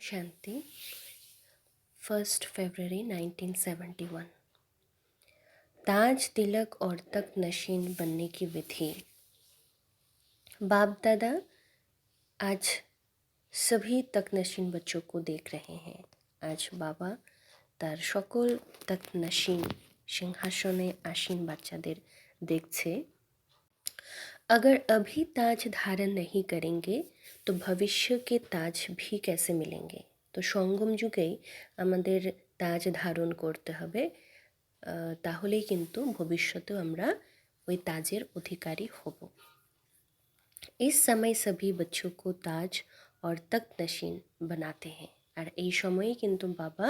शांति 1 फरवरी 1971। ताज तिलक और तख्त नशीन बनने की विधि। बाप दादा आज सभी तख्त नशीन बच्चों को देख रहे हैं। आज बाबा তার সকল তখ্ত নशीन सिंहासने आसीन বাচ্চাদের देखছে। अगर अभी ताज धारण नहीं करेंगे तो भविष्य के ताज भी कैसे मिलेंगे। तो संगम जुगेই আমাদের তাজ ধারণ করতে হবে, তাহলেই কিন্তু ভবিষ্যতেও আমরা ওই তাজের অধিকারী হব। इस समय सभी बच्चों को ताज और तख्त नशीन बनाते हैं। আর এই সময়ই কিন্তু বাবা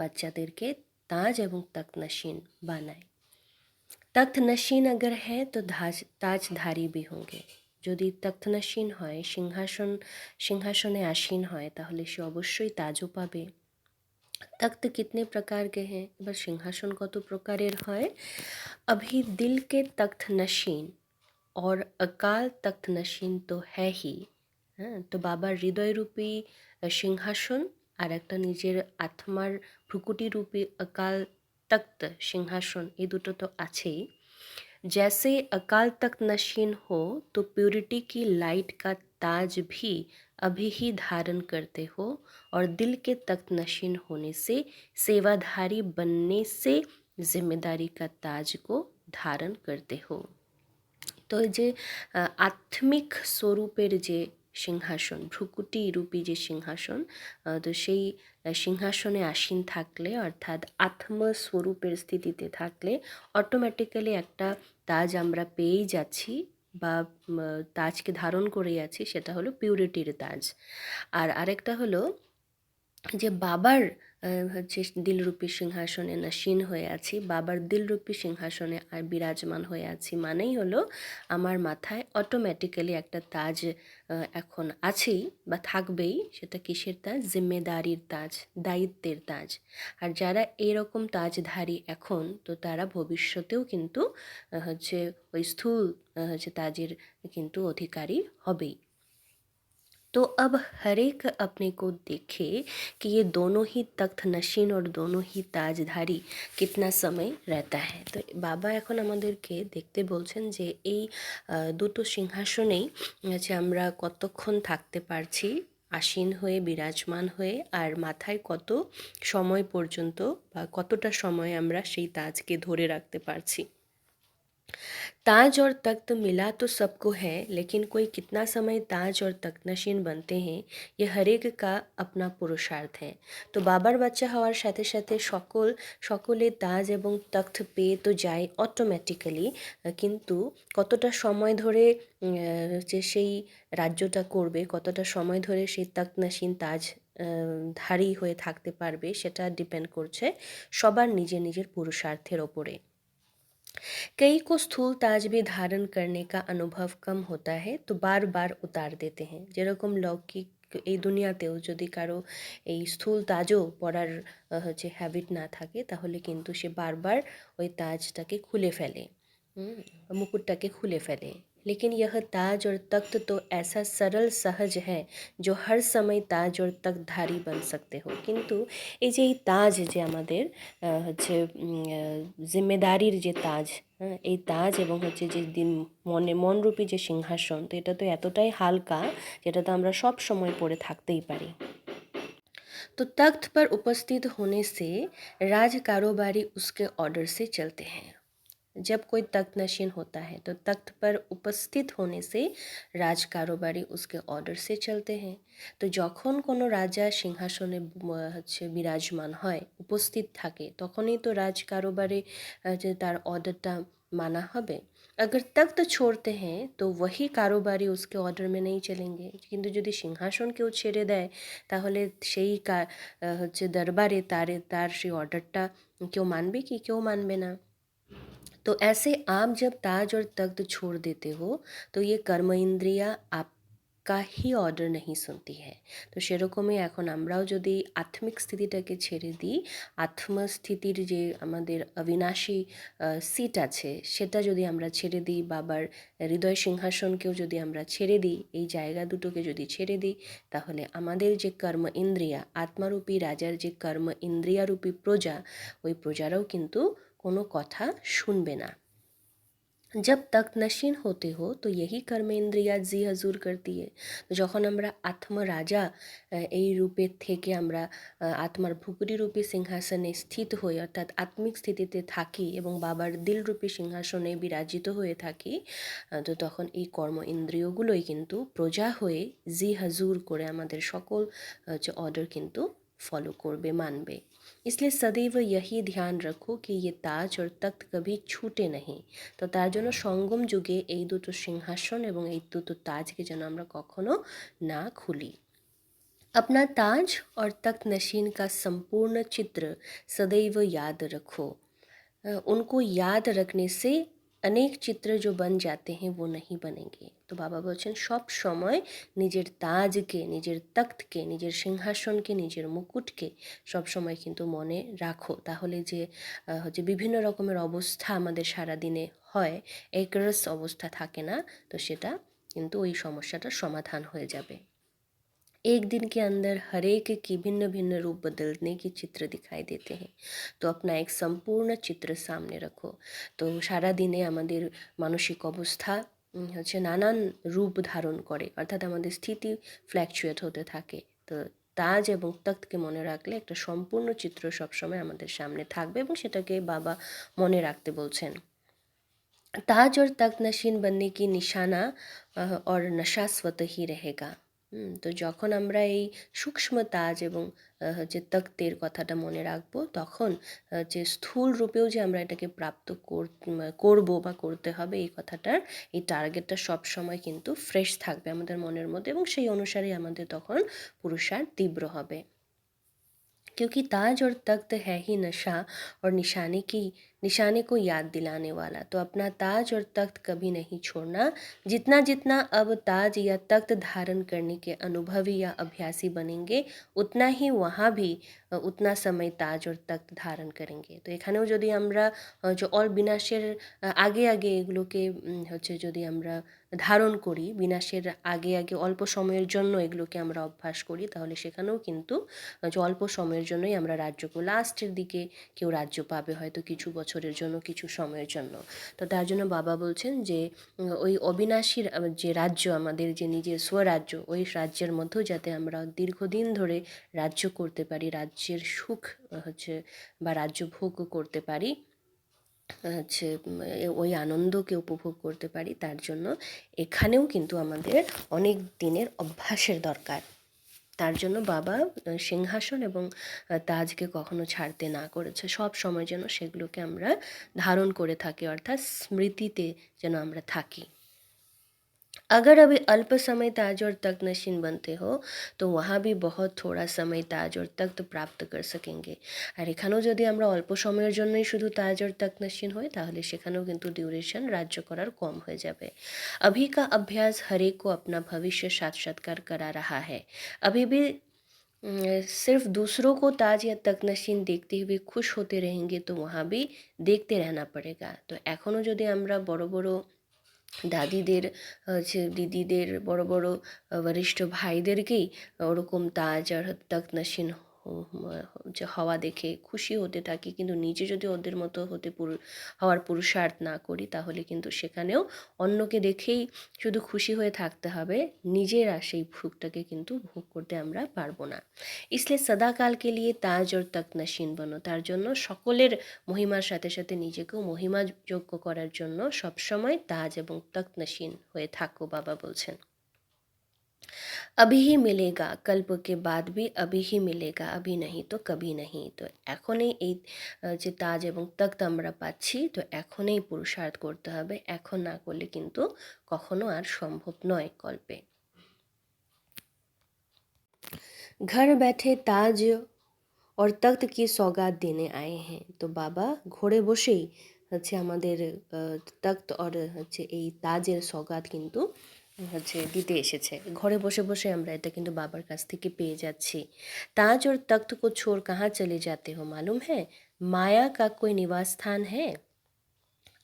বাচ্চাদেরকে তাজ এবং তख्त नशीन বানায়। तख्त नशीन अगर है तो ताजधारी भी होंगे। যদি তখ্ত নशीन হয়, সিংহাসনে আসীন হয়, তাহলে সে অবশ্যই তাজও পাবে। तख्त कितने प्रकार के हैं, এবার সিংহাসন কত প্রকারের হয়। अभी दिल के तख्त नशीन और अकाल तख्त नशीन तो है ही। হ্যাঁ, তো বাবার হৃদয়রূপী সিংহাসন আর একটা নিজের আত্মার ভ্রুকুটি রূপী अकाल तख्त सिंहासन, ये दुटो तो आछेई। जैसे अकाल तख्त नशीन हो तो प्योरिटी की लाइट का ताज भी अभी ही धारण करते हो, और दिल के तख्त नशीन होने से सेवाधारी बनने से जिम्मेदारी का ताज को धारण करते हो। तो যে আত্মিক স্বরূপের যে সিংহাসন, ভ্রুকুটি রূপী যে সিংহাসন, তো সেই সিংহাসনে আসীন থাকলে অর্থাৎ আত্মস্বরূপের স্থিতিতে থাকলে অটোমেটিক্যালি একটা তাজ আমরা পেয়েই যাচ্ছি বা তাজকে ধারণ করেই আছি, সেটা হলো পিউরিটির তাজ। আর আরেকটা হলো যে বাবার হচ্ছে দিলরূপী সিংহাসনে নशीन হয়ে আছি, বাবার দিলরূপী সিংহাসনে আর বিরাজমান হয়ে আছি, মানেই হলো আমার মাথায় অটোমেটিক্যালি একটা তাজ এখন আছেই বা থাকবেই। সেটা কিসের তাজ? জিম্মেদারির তাজ, দায়িত্বের তাজ। আর যারা এরকম তাজধারী এখন, তো তারা ভবিষ্যতেও কিন্তু হচ্ছে ওই স্থূল হচ্ছে তাজের কিন্তু অধিকারী হবেই। तो अब हर एक अपने को देखे कि ये दोनों ही तख्त नशीन और दोनों ही ताजधारी कितना समय रहता है। तो বাবা এখন আমাদেরকে দেখতে বলছেন যে এই দুটো সিংহাসনেই হচ্ছে আমরা কতক্ষণ থাকতে পারছি আসীন হয়ে, বিরাজমান হয়ে, আর মাথায় কত সময় পর্যন্ত বা কতটা সময় আমরা সেই তাজকে ধরে রাখতে পারছি। ताज और तख्त मिला तो सबको है, लेकिन कोई कितना समय ताज और तख्त नशीन बनते हैं, ये हर एक का अपना पुरुषार्थ है। তো বাবার বাচ্চা হওয়ার সাথে সাথে সকলে তাজ এবং তখ্ত পেয়ে তো যায় অটোমেটিক্যালি, কিন্তু কতটা সময় ধরে যে সেই রাজ্যটা করবে, কতটা সময় ধরে সেই তখ্ত নशीन তাজ ধারী হয়ে থাকতে পারবে, সেটা ডিপেন্ড করছে সবার নিজের নিজের পুরুষার্থের ওপরে। कई को स्थूल ताज भी धारण करने का अनुभव कम होता है तो बार बार उतार देते हैं। যেরকম লৌকিক এই দুনিয়াতেও যদি কারো এই স্থূল তাজও পরার হচ্ছে হ্যাবিট না থাকে, তাহলে কিন্তু সে বারবার ওই তাজটাকে খুলে ফেলে, মুকুটটাকে খুলে ফেলে। लेकिन यह ताज और तख्त तो ऐसा सरल सहज है जो हर समय ताज और तख्तधारी बन सकते हो। কিন্তু এই যে এই তাজ যে আমাদের হচ্ছে জিম্মেদারির যে তাজ, হ্যাঁ, এই তাজ এবং হচ্ছে যে মনরূপী যে সিংহাসন, তো এটা তো এতটাই হালকা যেটা তো আমরা সব সময় পড়ে থাকতেই পারি। तो तख्त पर उपस्थित होने से राज कारोबारी उसके ऑर्डर से चलते हैं। जब कोई तख्त नशीन होता है तो तख्त पर उपस्थित होने से রাজ কারোবারি उसके অর্ডার সে চলতে हैं। তো যখন কোনো রাজা সিংহাসনে হচ্ছে বিরাজমান হয়, উপস্থিত থাকে, তখনই তো রাজ কারোবারে যে তার অর্ডারটা মানা হবে। अगर तख्त छोड़ते हैं तो वही कारोबारी उसके ऑर्डर में नहीं चलेंगे। কিন্তু যদি সিংহাসন কেউ ছেড়ে দেয়, তাহলে সেই হচ্ছে দরবারে তার সেই অর্ডারটা কেউ মানবে কি? কেউ মানবে না। तो ऐसे आप जब ताज और तख्त छोड़ देते हो तो ये कर्म इंद्रिया आप ही ऑर्डर नहीं सुनती है। তো সেরকমই এখন আমরাও যদি আত্মিক স্থিতিটাকে ছেড়ে দিই, আত্মস্থিতির যে আমাদের অবিনাশী সিট আছে সেটা যদি আমরা ছেড়ে দিই, বাবার হৃদয় সিংহাসনকেও যদি আমরা ছেড়ে দিই, এই জায়গা দুটোকে যদি ছেড়ে দিই, তাহলে আমাদের যে কর্ম ইন্দ্রিয়া, আত্মারূপী রাজার যে কর্ম ইন্দ্রিয়ারূপী প্রজা, ওই প্রজারাও কিন্তু কোনো কথা শুনবে না। जब तक नशीन होते हो तो यही कर्म इंद्रिया জি হাজুর করতি है। তো যখন আমরা আত্মরাজা এই রূপে থেকে আমরা আত্মার ভুগরি রূপী সিংহাসনে স্থিত হই, অর্থাৎ আত্মিক স্থিতিতে থাকি এবং বাবার দিলরূপী সিংহাসনে বিরাজিত হয়ে থাকি, তো তখন এই কর্ম ইন্দ্রিয়গুলোই কিন্তু প্রজা হয়ে জি হাজুর করে আমাদের সকল যে অর্ডার কিন্তু ফলো করবে, মানবে। इसलिए सदैव यही ध्यान रखो कि ये ताज और तख्त कभी छूटे नहीं। তো তার জন্য সঙ্গম যুগে এই দুটো সিংহাসন এবং এই দুটো তাজকে যেন আমরা কখনো না খুলি। अपना ताज और तख्त नशीन का संपूर्ण चित्र सदैव याद रखो। उनको याद रखने से अनेक चित्र जो बन जाते हैं वो नहीं बनेंगे। তো বাবা বলছেন সব সময় নিজের তাজকে, নিজের তখ্তকে, নিজের সিংহাসনকে, নিজের মুকুটকে সব সময় কিন্তু মনে রাখো, তাহলে যে হচ্ছে বিভিন্ন রকমের অবস্থা আমাদের সারাদিনে হয়, একরস অবস্থা থাকে না, তো সেটা কিন্তু ওই সমস্যাটার সমাধান হয়ে যাবে। एक दिन के अंदर हर एक की भिन्न भिन्न रूप बदलने की चित्र दिखाई देते हैं। तो अपना एक संपूर्ण चित्र सामने रखो। तो সারা দিনে আমাদের মানসিক অবস্থা হচ্ছে নানান রূপ ধারণ করে, অর্থাৎ আমাদের স্থিতি ফ্ল্যাকচুয়েট হতে থাকে। তো তাজ এবং তখ্তকে মনে রাখলে একটা সম্পূর্ণ চিত্র সবসময় আমাদের সামনে থাকবে এবং সেটাকে বাবা মনে রাখতে বলছেন। ताज और तख्त नशीन बनने की निशाना और नशा स्वतः ही रहेगा। তো যখন আমরা এই সূক্ষ্ম তাজ এবং যে তখ্তের কথাটা মনে রাখবো, তখন যে স্থূল রূপেও যে আমরা এটাকে প্রাপ্ত করবো বা করতে হবে, এই কথাটার এই টার্গেটটা সব সময় কিন্তু ফ্রেশ থাকবে আমাদের মনের মধ্যে এবং সেই অনুসারে আমাদের তখন পুরুষার্থ তীব্র হবে। क्योंकि ताज और तख्त है ही नशा और निशाने को याद दिलाने वाला। तो अपना ताज और तख्त कभी नहीं छोड़ना। जितना जितना अब ताज या तख्त धारण करने के अनुभवी या अभ्यासी बनेंगे, उतना ही वहाँ भी उतना समय ताज और तख्त ধারণ করেंगे। তো এখানেও যদি আমরা যে বিনাশের আগে আগে এগুলোকে হচ্ছে যদি আমরা ধারণ করি, বিনাশের আগে আগে অল্প সময়ের জন্য এগুলোকে আমরা অভ্যাস করি, তাহলে সেখানেও কিন্তু যে অল্প সময়ের জন্যই আমরা রাজ্যকে, লাস্টের দিকে কেউ রাজ্য পাবে হয়তো কিছু বছরের জন্য, কিছু সময়ের জন্য। তো তার জন্য বাবা বলছেন যে ওই অবিনাশীর যে রাজ্য, আমাদের যে নিজের স্বরাজ্য, ওই রাজ্যের মধ্যেও যাতে আমরা দীর্ঘদিন ধরে রাজ্য করতে পারি, রাজ্যের সুখ হচ্ছে বা রাজ্য ভোগ করতে পারি, হচ্ছে ওই আনন্দকে উপভোগ করতে পারি, তার জন্য এখানেও কিন্তু আমাদের অনেক দিনের অভ্যাসের দরকার। তার জন্য বাবা সিংহাসন এবং তাজকে কখনো ছাড়তে না করেছে, সব সময় যেন সেগুলোকে আমরা ধারণ করে থাকি, অর্থাৎ স্মৃতিতে যেন আমরা থাকি। अगर अभी अल्प समय ताज और तख्त नशीन बनते हो तो वहाँ भी बहुत थोड़ा समय ताज और तख्त प्राप्त कर सकेंगे। আর এখানেও যদি আমরা অল্প সময়ের জন্যই শুধু তাজ और तख्त नशीन হই, তাহলে সেখানেও কিন্তু ডিউরেশন রাজ্য করার কম হয়ে যাবে। अभी का अभ्यास हर एक को अपना भविष्य साक्षात्कार करा रहा है। अभी भी सिर्फ दूसरों को ताज या तख्त नशीन देखते हुए खुश होते रहेंगे तो वहाँ भी देखते रहना पड़ेगा। তো এখনও যদি আমরা বড় বড় দাদিদের হচ্ছে দিদিদের, বড় বড় বরিষ্ঠ ভাইদেরকেই ওরকম তাজ আর তখ্ত নশীন যে হওয়া দেখে খুশি হতে থাকি, কিন্তু নিজে যদি ওদের মতো হওয়ার পুরুষার্থ না করি, তাহলে কিন্তু সেখানেও অন্যকে দেখেই শুধু খুশি হয়ে থাকতে হবে, নিজেরা সেই সুখটাকে কিন্তু ভোগ করতে আমরা পারবো না। इसलिए সদাকাল কে লিয়ে তাজ और তখ্ত নশীন বনো। তার জন্য সকলের মহিমার সাথে সাথে নিজেকেও মহিমাযোগ্য করার জন্য সবসময় তাজ এবং তখ্ত নশীন হয়ে থাকো, বাবা বলছেন। अभी ही मिलेगा, कल्प के बाद भी अभी ही मिलेगा, अभी नहीं तो कभी नहीं। তো এখনই এই যে তাজ এবং তখ্ত আমরা পাচ্ছি, তো এখনই পুরুষার্থ করতে হবে, এখন না করলে কিন্তু কখনো আর সম্ভব নয় কল্পে। घर बैठे ताज और तख्त की सौगात देने आए हैं। তো বাবা ঘরে বসেই হচ্ছে আমাদের তখ্ত আর হচ্ছে এই তাজের সৌগাত কিন্তু দিতে এসেছে। ঘরে বসে বসে আমরা এটা কিন্তু বাবার কাছ থেকে পেয়ে যাচ্ছি। ताज और तख्त को छोड़ कहाँ चले जाते हो मालूम है? माया का कोई निवास स्थान है?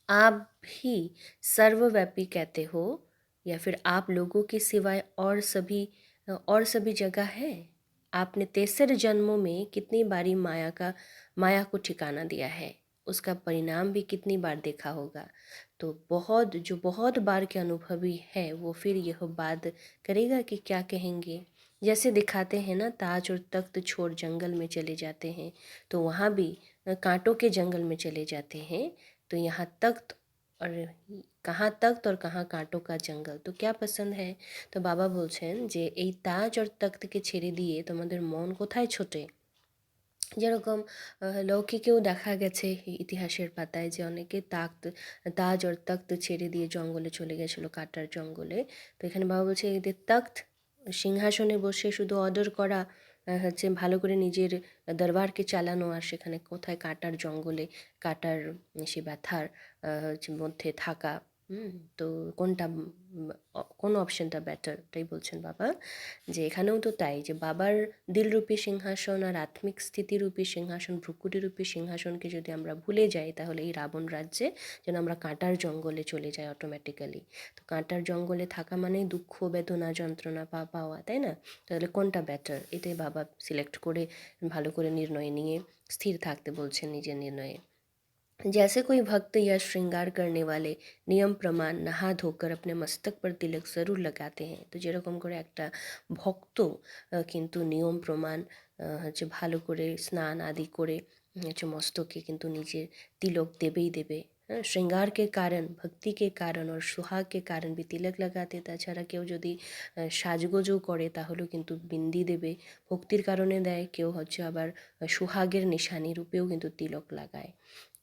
आप भी सर्वव्यापी कहते हो या फिर आप लोगों के सिवाय और सभी जगह है? आपने 63 जन्मों में कितनी बारी माया को ठिकाना दिया है, उसका परिणाम भी कितनी बार देखा होगा। तो बहुत बार के अनुभवी है वो फिर यह बात करेगा कि क्या कहेंगे। जैसे दिखाते हैं ना, ताज और तख्त छोड़ जंगल में चले जाते हैं, तो वहाँ भी कांटों के जंगल में चले जाते हैं। तो यहाँ तख्त और कहाँ तख्त और कहाँ कांटों का जंगल, तो क्या पसंद है। তো বাবা বলছেন যে এই তাজ আর তখ্তকে ছেড়ে দিয়ে তোমাদের মন কোথায় ছোটে। যেরকম লৌকিকেও দেখা গেছে ইতিহাসের পাতায় যে অনেকে তাজ আর তখ্ত ছেড়ে দিয়ে জঙ্গলে চলে গেছিলো, কাটার জঙ্গলে। তো এখানে বাবা বলছে এদের তখ্ত, সিংহাসনে বসে শুধু অর্ডার করা, ভালো করে নিজের দরবারকে চালানো, আর সেখানে কোথায় কাটার জঙ্গলে কাটার সে ব্যথার মধ্যে থাকা। তো কোনটা কোন অপশনটা বেটার, এটাই বলছেন বাবা। যে এখানেও তো তাই, যে বাবার দিলরূপী সিংহাসন আর আত্মিক স্থিতিরূপী সিংহাসন, ভ্রুকুটিরূপী সিংহাসনকে যদি আমরা ভুলে যাই, তাহলে এই রাবণ রাজ্যে যেন আমরা কাঁটার জঙ্গলে চলে যাই অটোমেটিক্যালি। তো কাঁটার জঙ্গলে থাকা মানেই দুঃখ, বেদনা, যন্ত্রণা পাওয়া, তাই না? তাহলে কোনটা বেটার, এটাই বাবা সিলেক্ট করে ভালো করে নির্ণয় নিয়ে স্থির থাকতে বলছেন নিজের নির্ণয়ে। जैसे कोई भक्त या श्रृंगार करने वाले नियम प्रमाण नहा धोकर अपने मस्तक पर तिलक ज़रूर लगाते हैं। तो যেরকম করে একটা ভক্ত কিন্তু নিয়ম প্রমাণ ভালো করে স্নান আদি করে মস্তকে কিন্তু নিজের तिलक देवे ही देवे। श्रृंगार के कारण, भक्ति के कारण और सुहाग के कारण भी तिलक लगाते। তাছাড়া কেউ যদি সাজগোজও করে তাহলেও কিন্তু বিন্দি দেবে, ভক্তির কারণে দেয়। কেউ আবার সুহাগের নিশানি রূপেও কিন্তু তিলক লাগায়।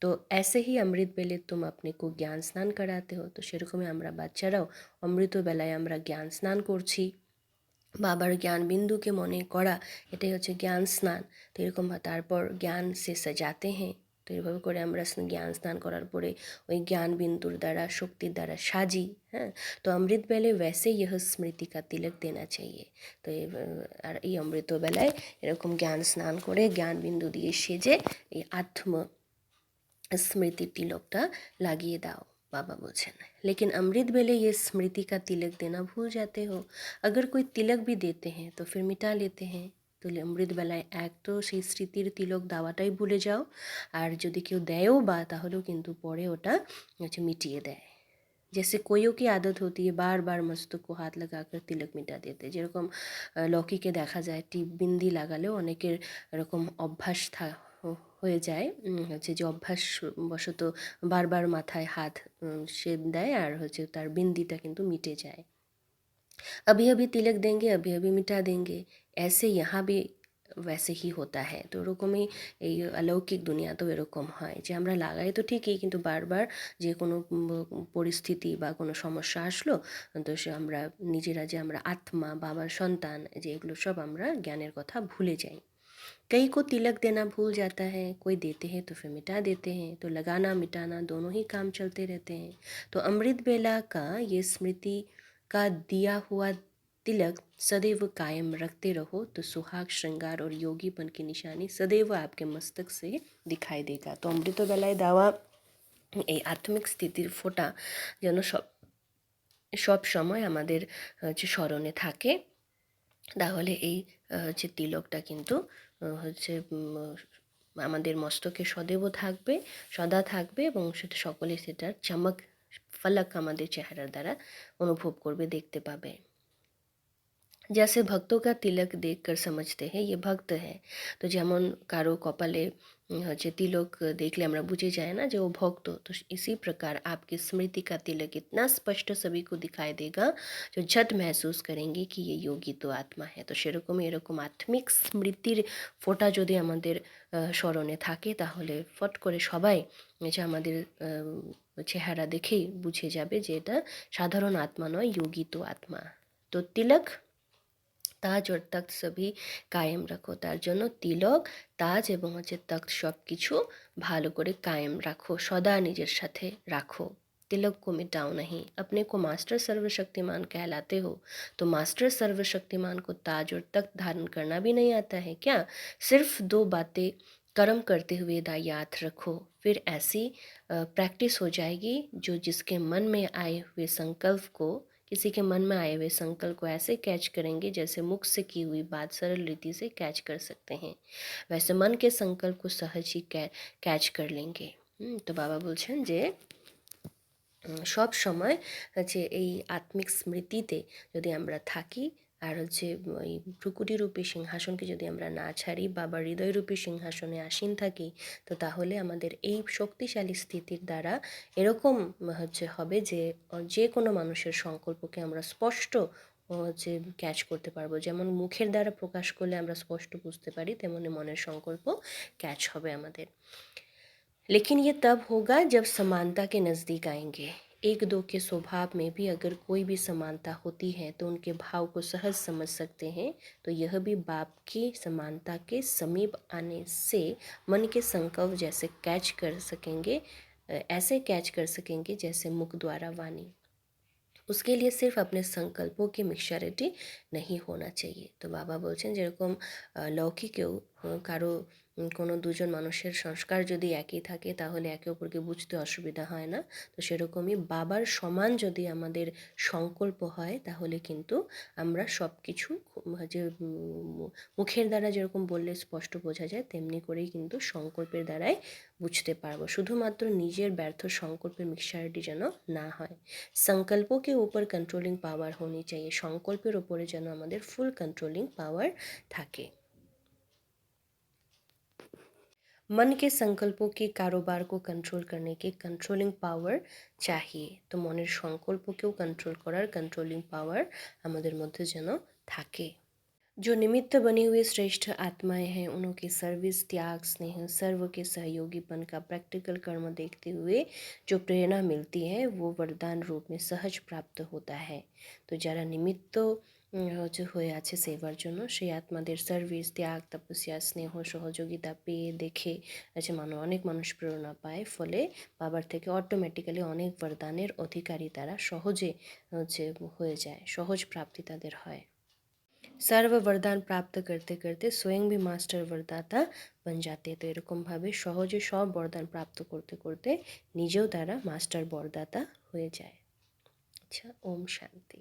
তো ऐसे ही अमृत बेले तुम अपने को জ্ঞান স্নান করাতে हो। তো সেরকমই আমরা বাচ্চারাও অমৃত বেলায় আমরা জ্ঞান স্নান করছি, বাবার জ্ঞান বিন্দুকে মনে করা, এটাই জ্ঞান স্নান। তো এরকম তারপর জ্ঞান সে সাজাতে হ্যাঁ। তো এইভাবে করে আমরা জ্ঞান স্নান করার পরে ওই জ্ঞান বিন্দুর দ্বারা, শক্তির দ্বারা সাজি। হ্যাঁ, তো অমৃত বেলে वैसे यह स्मृति का तिलक देना चाहिए। তো আর এই অমৃত বেলায় এরকম জ্ঞান স্নান করে জ্ঞান বিন্দু দিয়ে সেজে এই स्मृति तिलकটা লাগিয়ে দাও, बाबा बोलছেন। लेकिन अमृत बेले ये स्मृति का तिलक देना भूल जाते हो। अगर कोई तिलक भी देते हैं तो फिर मिटा लेते हैं। তো অমৃত বেলায় এক তো সেই স্মৃতির তিলক দেওয়াটাই ভুলে যাও, আর যদি কেউ দেয়ও বা তাহলেও কিন্তু পরে ওটা মিটিয়ে দেয়। जैसे कोइयों की आदत होती है बार बार मस्तक को हाथ लगाकर तिलक मिटा देते। যেরকম লৌকিকে দেখা যায় টিপ বিন্দি লাগালেও অনেকের এরকম অভ্যাস হয়ে যায়, যে অভ্যাস বশত বারবার মাথায় হাত সে দেয়, আর তার বিন্দিটা কিন্তু মিটে যায়। अभी अभी तिलक देंगे, अभी अभी मिटा देंगे, ऐसे यहाँ भी वैसे ही होता है। তো এরকমই এই অলৌকিক দুনিয়াতেও এরকম হয় যে আমরা লাগাই তো ঠিকই, কিন্তু বারবার যে কোনো পরিস্থিতি বা কোনো সমস্যা আসলো, তো সে আমরা নিজেরা যে আমরা আত্মা, বাবার সন্তান, যে এগুলো সব আমরা জ্ঞানের কথা ভুলে যাই। कई को तिलक देना भूल जाता है, कोई देते हैं तो फिर मिटा देते हैं। तो लगाना मिटाना दोनों ही काम चलते रहते हैं। तो अमृत बेला का ये स्मृति का दिया हुआ तिलक सदैव कायम रखते रहो, तो सुहाग, श्रृंगार और योगीपन की निशानी सदैव आपके मस्तक से दिखाई देगा। तो अमृत बेलाয় দেওয়া এই আত্মিক স্থিতির ফোঁটা যেন সব সময় আমাদের স্মরণে থাকে, তাহলে এই তিলকটা কিন্তু আমাদের মস্তকে সदैव থাকবে, সদা থাকবে, এবং সেটা সকলে সেটার চমক ফলক আমাদের চেহারার দ্বারা অনুভব করবে, দেখতে পাবে। जैसे भक्तों का तिलक देखकर समझते हैं ये भक्त है। तो যেমন কারো কপালে तिलक देखले আমরা বুঝে যায় না যে ও ভক্ত। तो इसी प्रकार आपकी स्मृति का तिलक इतना स्पष्ट सभी को दिखाई देगा जो झट महसूस करेंगे कि ये योगी तो आत्मा है। तो সেরকমই এরকম আত্মিক স্মৃতির ফোঁটা যদি আমাদের স্মরণে থাকে, তাহলে ফট করে সবাই যে আমাদের চেহারা দেখেই বুঝে যাবে যে এটা সাধারণ আত্মা নয়, योगी तो आत्मा। तो तिलक, তাজ और तख्त सभी কায়েম রাখো। তার জন্য তিলক, তাজ এবং তখ্ত সব কিছু ভালো করে কায়েম রাখো, সদা নিজের সাথে রাখো। तिलक को मिटाओ नहीं। अपने को मास्टर सर्वशक्तिमान कहलाते हो तो मास्टर सर्वशक्तिमान को ताज और तख्त धारण करना भी नहीं आता है क्या? सिर्फ दो बातें कर्म करते हुए याद रखो, फिर ऐसी प्रैक्टिस हो जाएगी जो जिसके मन में आए हुए संकल्प को, किसी के मन में आए हुए संकल्प को ऐसे कैच करेंगे जैसे मुख से की हुई बात सरल रीति से कैच कर सकते हैं, वैसे मन के संकल्प को सहज ही कैच कर लेंगे। तो बाबा বলছেন যে সব সময় হচ্ছে এই আত্মিক স্মৃতিতে যদি আমরা থাকি আর হচ্ছে ওই ভ্রুকুটিরূপী সিংহাসনকে যদি আমরা না ছাড়ি, বাবার হৃদয়রূপী সিংহাসনে আসীন থাকি, তো তাহলে আমাদের এই শক্তিশালী স্থিতির দ্বারা এরকম হচ্ছে হবে যে যে কোনো মানুষের সংকল্পকে আমরা স্পষ্ট হচ্ছে ক্যাচ করতে পারবো। যেমন মুখের দ্বারা প্রকাশ করলে আমরা স্পষ্ট বুঝতে পারি, তেমনি মনের সংকল্প ক্যাচ হবে আমাদের। लेकिन ये तब होगा जब समानता के नज़दीक आएंगे। एक दो के स्वभाव में भी अगर कोई भी समानता होती है तो उनके भाव को सहज समझ सकते हैं। तो यह भी बाप की समानता के समीप आने से मन के संकल्प जैसे कैच कर सकेंगे, ऐसे कैच कर सकेंगे जैसे मुख द्वारा वाणी। उसके लिए सिर्फ अपने संकल्पों की मिक्सचारिटी नहीं होना चाहिए। तो बाबा বলছেন যেরকম লৌকিকেও কারো কোনো দুজন মানুষের সংস্কার যদি একই থাকে তাহলে একে অপরকে বুঝতে অসুবিধা হয় না। তো সেরকমই বাবার সমান যদি আমাদের সংকল্প হয় তাহলে কিন্তু আমরা সব কিছু যে মুখের দ্বারা যেরকম বললে স্পষ্ট বোঝা যায় তেমনি করেই কিন্তু সংকল্পের দ্বারাই বুঝতে পারবো। শুধুমাত্র নিজের ব্যর্থ সংকল্পের মিক্সচারিটি যেন না হয়। संकल्पों के ऊपर कंट्रोलिंग पावर होनी चाहिए। সংকল্পের ওপরে যেন আমাদের ফুল कंट्रोलिंग पावर থাকে। मन के संकल्पों के कारोबार को कंट्रोल करने की कंट्रोलिंग पावर चाहिए। তো মনের সংকল্পকেও कंट्रोल করার कंट्रोलिंग पावर আমাদের মধ্যে যেন থাকে। जो निमित्त बनी हुई श्रेष्ठ आत्माएं हैं उनके सर्विस, त्याग, स्नेह, सर्व के सहयोगीपन का प्रैक्टिकल कर्म देखते हुए जो प्रेरणा मिलती है वो वरदान रूप में सहज प्राप्त होता है। तो যারা নিমিত্ত হচ্ছে হয়ে আছে সেবার জন্য সেই আত্মাদের সার্ভিস, ত্যাগ, তপস্যা, স্নেহ, সহযোগিতা পেয়ে দেখে আছে অনেক মানুষ প্রেরণা পায়, ফলে বাবার থেকে অটোমেটিক্যালি অনেক বরদানের অধিকারী তারা সহজে হচ্ছে হয়ে যায়, সহজ প্রাপ্তি তাদের হয়। सर्व वरदान प्राप्त करते करते स्वयं भी मास्टर वरदाता बन जाते। तो एरकम भावे सहजे सब वरदान प्राप्त करते करते निजेও तारा मास्टर वरदाता हो जाए। अच्छा, ओम शांति।